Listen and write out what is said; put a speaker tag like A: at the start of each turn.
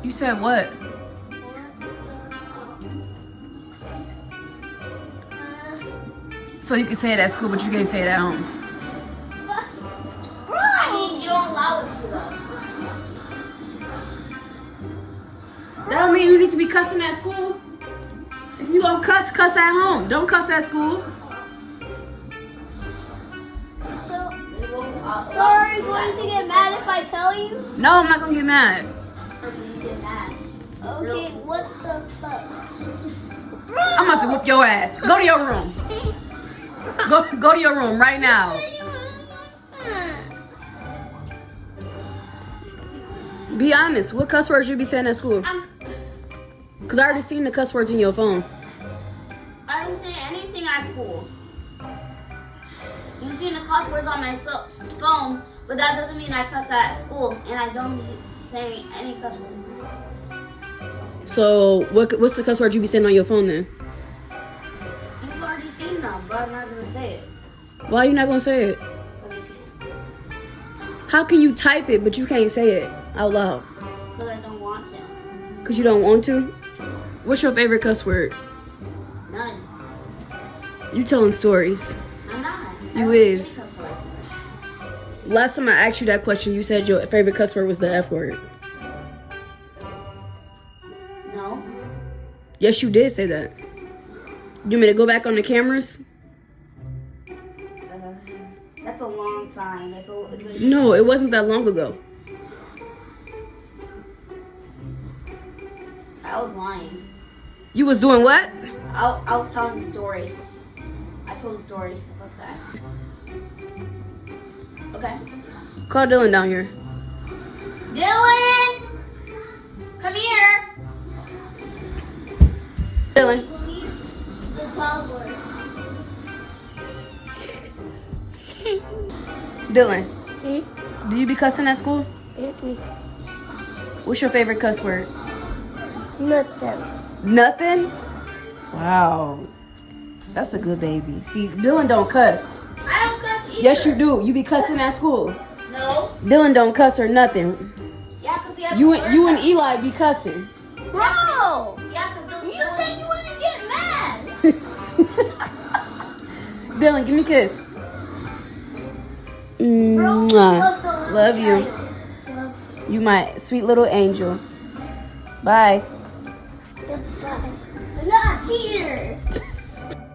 A: You said what? So you can say it at school, but you can't say it at home.
B: I mean, you don't allow us to though.
A: That don't mean you need to be cussing at school. If you gonna cuss, cuss at home. Don't cuss at school.
B: So are you going to get mad if I tell you?
A: No, I'm not gonna get mad.
B: Or do you get mad? Okay, what the fuck?
A: I'm about to whoop your ass. Go to your room. Go to your room right now. Be honest. What cuss words you be saying at school? Cause I already seen the cuss words in your phone.
B: I don't say anything at school. You've seen the cuss words on my phone, but that doesn't mean I cuss at school, and I don't say any cuss words.
A: So what's the cuss word you be saying on your phone then?
B: You've already seen them, but I'm not gonna say it.
A: Why you not gonna say it?
B: 'Cause I can't.
A: How can you type it but you can't say it out loud?
B: Because I don't want to.
A: Cause you don't want to? What's your favorite cuss word?
B: None.
A: You telling stories.
B: I'm not.
A: You
B: I
A: is.
B: don't say cuss words.
A: Last time I asked you that question, you said your favorite cuss word was the F word.
B: No.
A: Yes, you did say that. You want me to go back on the cameras?
B: That's a long time. It's
A: No, it wasn't that long ago.
B: I was lying.
A: You was doing what?
B: I was telling a story. I told a story about that. Okay.
A: Call Dylan down here.
B: Dylan! Come here!
A: Dylan.
B: The toddler.
A: Dylan. Do you be cussing at school? What's your favorite cuss word?
B: Nothing.
A: Nothing? Wow. That's a good baby. See, Dylan don't cuss.
B: I don't cuss either.
A: Yes, you do. You be cussing at school.
B: No.
A: Dylan don't cuss or nothing.
B: Yeah, because he has
A: You
B: to
A: and
B: learn that.
A: Eli be cussing.
B: Bro! Yeah, because you said you wouldn't get mad.
A: Dylan, give me a kiss.
B: Bro,
A: Mwah. Love you.
B: child.
A: You my sweet little angel. Bye.
B: Goodbye. I'm not a cheater.